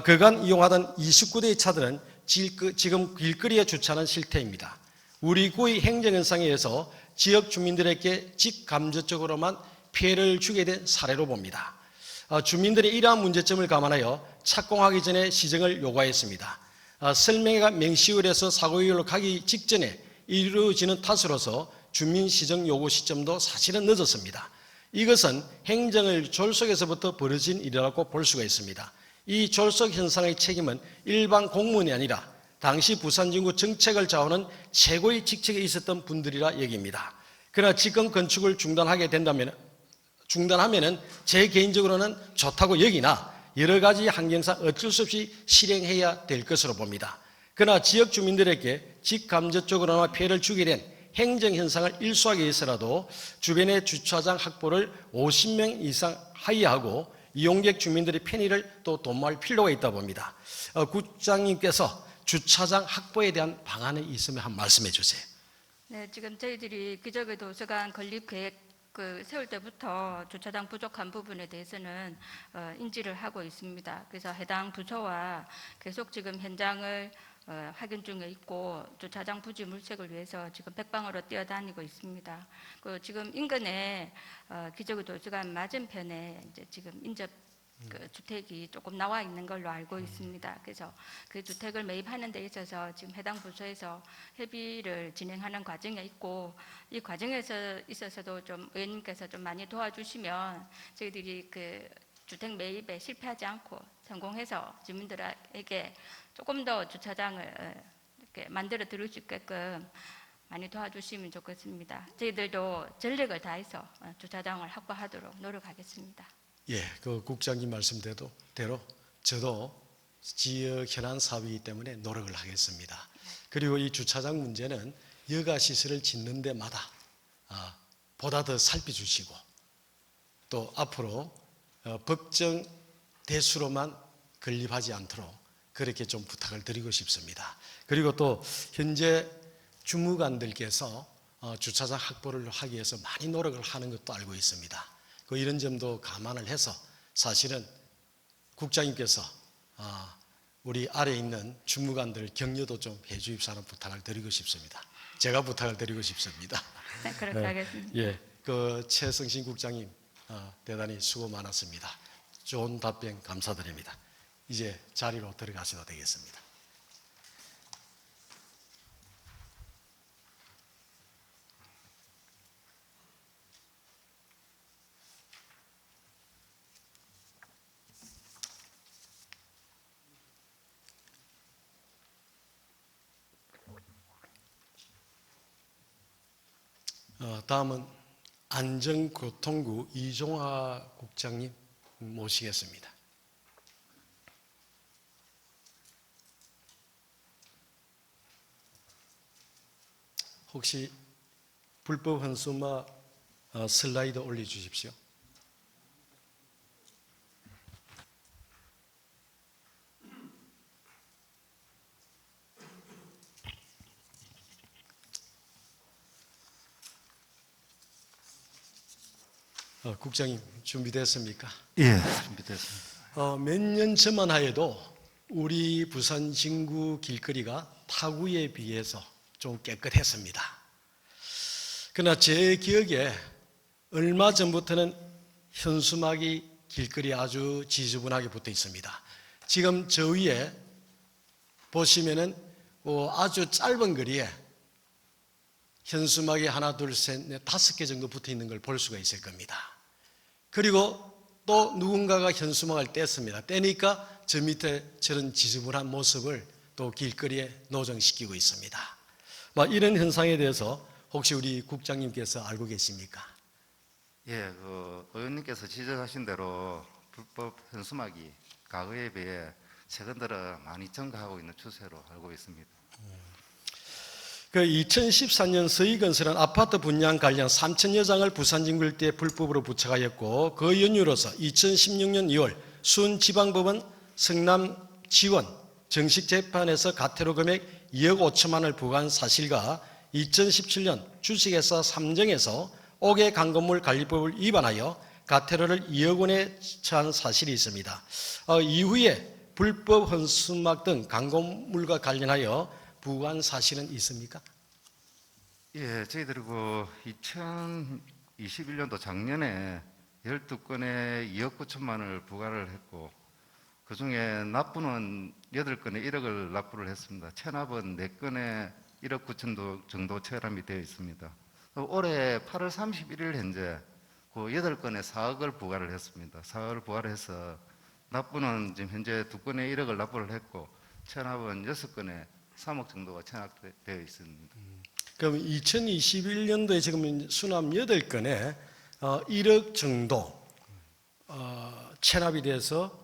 그간 이용하던 29대의 차들은 지금 길거리에 주차하는 실태입니다. 우리 구의 행정현상에 의해서 지역 주민들에게 직감적으로만 피해를 주게 된 사례로 봅니다. 주민들의 이러한 문제점을 감안하여 착공하기 전에 시정을 요구하였습니다. 설명회가 맹시율에서 사고율로 가기 직전에 이루어지는 탓으로서 주민 시정 요구 시점도 사실은 늦었습니다. 이것은 행정의 졸속에서부터 벌어진 일이라고 볼 수가 있습니다. 이 졸속 현상의 책임은 일반 공무원이 아니라 당시 부산진구 정책을 좌우하는 최고의 직책에 있었던 분들이라 여깁니다. 그러나 지금 건축을 중단하면은 제 개인적으로는 좋다고 여기나 여러 가지 환경상 어쩔 수 없이 실행해야 될 것으로 봅니다. 그러나 지역 주민들에게 직감적적으로나마 피해를 주게 된 행정 현상을 일소하기 위해서라도 주변의 주차장 확보를 50명 이상 하야하고 이용객 주민들의 편의를 또 도모할 필요가 있다 봅니다. 국장님께서 주차장 확보에 대한 방안이 있으면 한번 말씀해 주세요. 네, 지금 저희들이 기적의 도서관 건립 계획 세울 때부터 주차장 부족한 부분에 대해서는 인지를 하고 있습니다. 그래서 해당 부처와 계속 지금 현장을 확인 중에 있고 주차장 부지 물색을 위해서 지금 백방으로 뛰어다니고 있습니다. 그 지금 인근에 기적의 도서관 맞은편에 이제 지금 인접 주택이 조금 나와 있는 걸로 알고 있습니다. 그래서 그 주택을 매입하는 데 있어서 지금 해당 부서에서 협의를 진행하는 과정에 있고 이 과정에서 있어서도 좀 의원님께서 좀 많이 도와주시면 저희들이 그 주택 매입에 실패하지 않고 성공해서 주민들에게 조금 더 주차장을 이렇게 만들어 드릴 수 있게끔 많이 도와주시면 좋겠습니다. 저희들도 전력을 다해서 주차장을 확보하도록 노력하겠습니다. 예, 그 국장님 말씀대로 저도 지역 현안 사업이기 때문에 노력을 하겠습니다. 그리고 이 주차장 문제는 여가 시설을 짓는 데마다 보다 더 살펴주시고 또 앞으로 법정 대수로만 건립하지 않도록 그렇게 좀 부탁을 드리고 싶습니다. 그리고 또 현재 주무관들께서 주차장 확보를 하기 위해서 많이 노력을 하는 것도 알고 있습니다. 이런 점도 감안을 해서 사실은 국장님께서 우리 아래에 있는 주무관들 격려도 좀 해주십사는 부탁을 드리고 싶습니다. 제가 부탁을 드리고 싶습니다. 네, 그렇게 하겠습니다. 예, 그 최성신 국장님 대단히 수고 많았습니다. 좋은 답변 감사드립니다. 이제 자리로 들어가셔도 되겠습니다. 다음은 안전교통구 이종화 국장님 모시겠습니다. 혹시 불법 헌수막 슬라이드 올려주십시오. 국장님 준비됐습니까? 예, 준비됐습니다. 몇 년 전만 하여도 우리 부산 진구 길거리가 타구에 비해서 좀 깨끗했습니다. 그러나 제 기억에 얼마 전부터는 현수막이 길거리에 아주 지저분하게 붙어 있습니다. 지금 저 위에 보시면은 아주 짧은 거리에 현수막이 하나, 둘, 셋, 넷, 5개 정도 붙어 있는 걸 볼 수가 있을 겁니다. 그리고 또 누군가가 현수막을 뗐습니다. 떼니까 저 밑에 저런 지저분한 모습을 또 길거리에 노정시키고 있습니다. 이런 현상에 대해서 혹시 우리 국장님께서 알고 계십니까? 예, 의원님께서 지적하신 대로 불법 현수막이 과거에 비해 최근 들어 많이 증가하고 있는 추세로 알고 있습니다. 2014년 서희건설은 아파트 분양 관련 3,000여 장을 부산 진구 일대에 불법으로 부착하였고 그 연유로서 2016년 2월 순지방법원 성남 지원 정식 재판에서 가태료 금액 2억 5천만 원을 부과한 사실과 2017년 주식회사 삼정에서 5개 강건물 관리법을 위반하여 가태료를 2억 원에 처한 사실이 있습니다. 이후에 불법 헌수막 등 강건물과 관련하여 부과한 사실은 있습니까? 예, 저희들이 2021년도 작년에 12건에 2억 9천만 원을 부과를 했고 그중에 납부는 8건에 1억을 납부를 했습니다. 체납은 4건에 1억 9천 정도 체납이 되어 있습니다. 올해 8월 31일 현재 그 8건에 4억을 부과를 했습니다. 4억을 부과를 해서 납부는 지금 현재 2건에 1억을 납부를 했고 체납은 6건에 3억 정도가 체납되어 있습니다. 그럼 2021년도에 지금 수납 8건에 1억 정도 체납이 돼서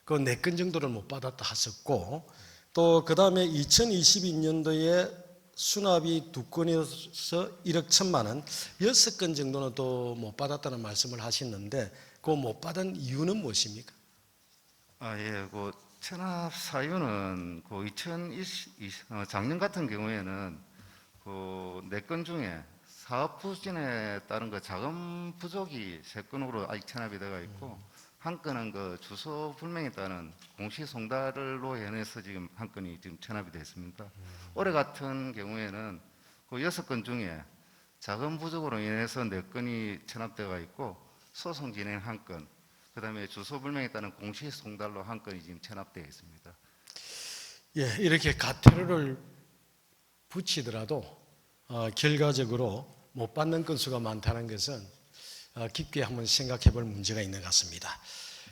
그 4건 정도를 못 받았다 하셨고, 또 그 다음에 2022년도에 수납이 2건이어서 1억 1천만 원, 6건 정도는 또 못 받았다는 말씀을 하셨는데 그 못 받은 이유는 무엇입니까? 예, 그 체납 사유는 그 작년 같은 경우에는 그 4건 중에 사업 부진에 따른 그 자금 부족이 3건으로 아직 체납이 되어 있고, 한 건은 그 주소 불명에 따른 공시 송달로 인해서 지금 한 건이 지금 체납이 되어 있습니다. 올해 같은 경우에는 그 6건 중에 자금 부족으로 인해서 4건이 체납되어 있고, 소송 진행 1건, 그 다음에 주소 불명에 따른 공시 송달로 1건이 지금 체납되어 있습니다. 예, 이렇게 가태료를 붙이더라도 결과적으로 못 받는 건수가 많다는 것은 깊게 한번 생각해 볼 문제가 있는 것 같습니다.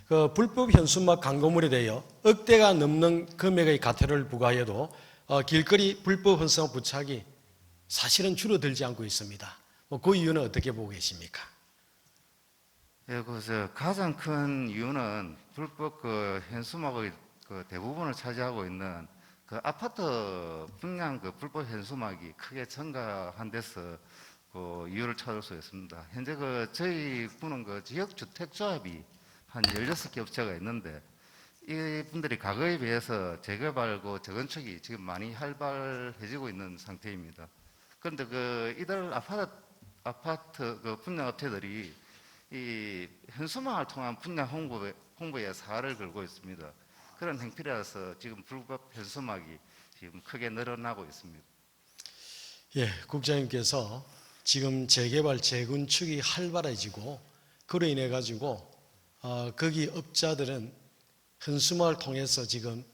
그 불법 현수막 광고물에 대하여 억대가 넘는 금액의 가태료를 부과해도 길거리 불법 현수막 부착이 사실은 줄어들지 않고 있습니다. 그 이유는 어떻게 보고 계십니까? 예, 가장 큰 이유는 불법 그 현수막의 그 대부분을 차지하고 있는 그 아파트 분양 그 불법 현수막이 크게 증가한 데서 그 이유를 찾을 수 있습니다. 현재 그 저희 부는 그 지역주택조합이 한 16개 업체가 있는데, 이분들이 과거에 비해서 재개발 그 재건축이 지금 많이 활발해지고 있는 상태입니다. 그런데 그 이들 아파트 그 분양 업체들이 이 현수막을 통한 분양 홍보에 사활을 걸고 있습니다. 그런 행필이라서 지금 불법 현수막이 지금 크게 늘어나고 있습니다. 예, 국장님께서 지금 재개발 재건축이 활발해지고 그로 인해 가지고 거기 업자들은 현수막을 통해서 지금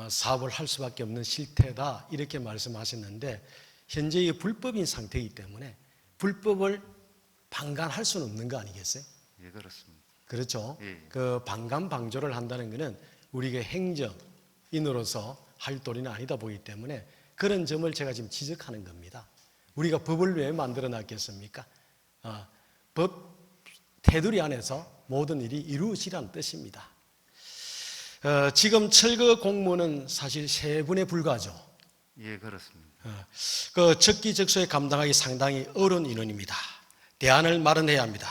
사업을 할 수밖에 없는 실태다 이렇게 말씀하셨는데, 현재 이 불법인 상태이기 때문에 불법을 방관할 수는 없는 거 아니겠어요? 예, 그렇습니다. 그렇죠. 예. 그 방관 방조를 한다는 것은 우리가 행정인으로서 할 도리는 아니다 보기 때문에 그런 점을 제가 지금 지적하는 겁니다. 우리가 법을 왜 만들어 놨겠습니까? 법 테두리 안에서 모든 일이 이루어지라는 뜻입니다. 지금 철거 공무원은 사실 3분에 불과하죠. 예, 그렇습니다. 그 적기적소에 감당하기 상당히 어려운 인원입니다. 대안을 마련해야 합니다.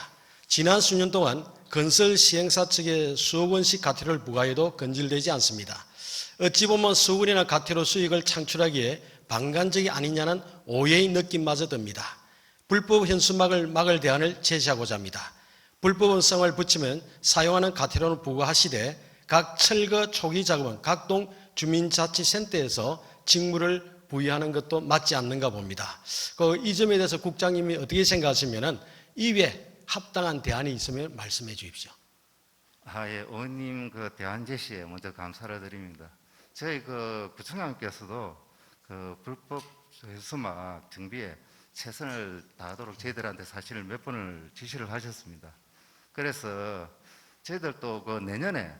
지난 수년 동안 건설 시행사 측에 수억 원씩 가태료를 부과해도 건질되지 않습니다. 어찌 보면 수억 원이나 가태료 수익을 창출하기에 방관적이 아니냐는 오해의 느낌마저 듭니다. 불법 현수막을 막을 대안을 제시하고자 합니다. 불법 현수막을 붙이면 사용하는 가태료는 부과하시되 각 철거 초기 작업은 각동 주민자치센터에서 직무를 부여하는 것도 맞지 않는가 봅니다. 이 점에 대해서 국장님이 어떻게 생각하시면 이외에 합당한 대안이 있으면 말씀해 주십시오. 예, 의원님 그 대안 제시에 먼저 감사를 드립니다. 저희 그 구청장님께서도 그 불법 현수막 정비에 최선을 다하도록 저희들한테 사실 몇 번을 지시를 하셨습니다. 그래서 저희들도 그 내년에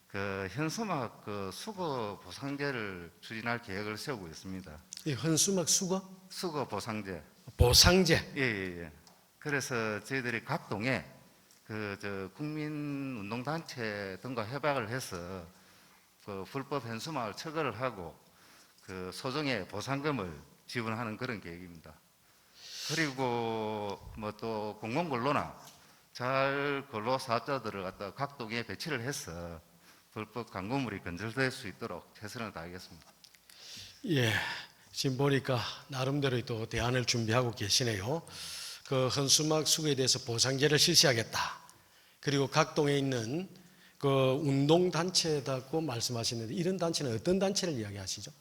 그 현수막 그 수거 보상제를 추진할 계획을 세우고 있습니다. 이 현수막 수거? 수거 보상제. 보상제. 예. 그래서 저희들이 각 동에 그 국민운동단체 등과 협약을 해서 그 불법 현수막을 철거를 하고 그 소정의 보상금을 지원하는 그런 계획입니다. 그리고 뭐 또 공공근로나 잘 근로 사업자들을 갖다 각 동에 배치를 해서 불법 광고물이 건절될 수 있도록 최선을 다하겠습니다. 예, 지금 보니까 나름대로 또 대안을 준비하고 계시네요. 그 현수막 수거에 대해서 보상제를 실시하겠다. 그리고 각 동에 있는 그 운동단체라고 말씀하시는데 이런 단체는 어떤 단체를 이야기하시죠?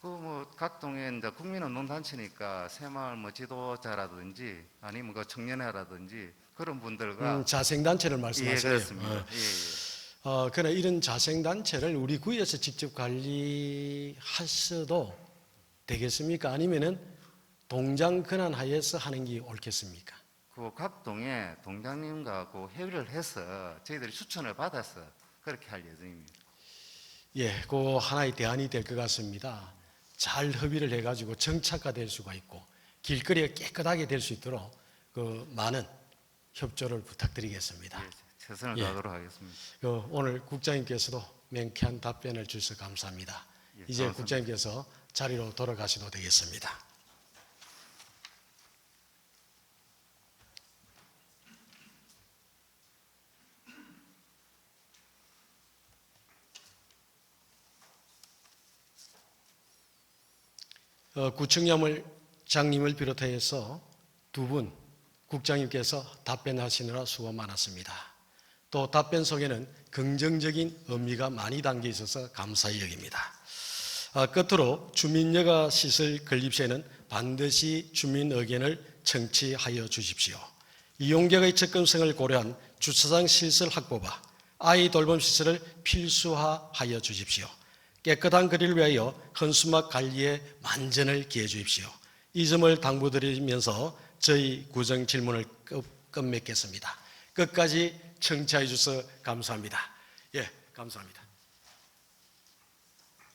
그 뭐 각 동에 이제 국민운동단체니까 새마을 뭐 지도자라든지 아니면 그 청년회라든지 그런 분들과 자생단체를 예, 말씀하세요. 그렇습니다. 그러나 이런 자생단체를 우리 구에서 직접 관리하셔도 되겠습니까? 아니면은 동장 권한 하에서 하는 게 옳겠습니까? 그 각 동에 동장님과 그 협의를 해서 저희들이 추천을 받아서 그렇게 할 예정입니다. 예, 그 하나의 대안이 될 것 같습니다. 잘 협의를 해가지고 정착화될 수가 있고 길거리가 깨끗하게 될 수 있도록 그 많은 협조를 부탁드리겠습니다. 예, 최선을 예. 다하도록 하겠습니다. 그 오늘 국장님께서도 명쾌한 답변을 주셔서 감사합니다. 예, 이제 고맙습니다. 국장님께서 자리로 돌아가셔도 되겠습니다. 구청장님을 비롯해서 두 분 국장님께서 답변하시느라 수고 많았습니다. 또 답변 속에는 긍정적인 의미가 많이 담겨 있어서 감사히 여깁니다. 끝으로 주민여가 시설 건립 시에는 반드시 주민 의견을 청취하여 주십시오. 이용객의 접근성을 고려한 주차장 시설 확보와 아이 돌봄 시설을 필수화하여 주십시오. 깨끗한 거리를 위하여 헌수막 관리에 만전을 기해 주십시오. 이 점을 당부드리면서 저희 구정 질문을 끝맺겠습니다. 끝까지 청취해 주셔서 감사합니다. 예, 감사합니다.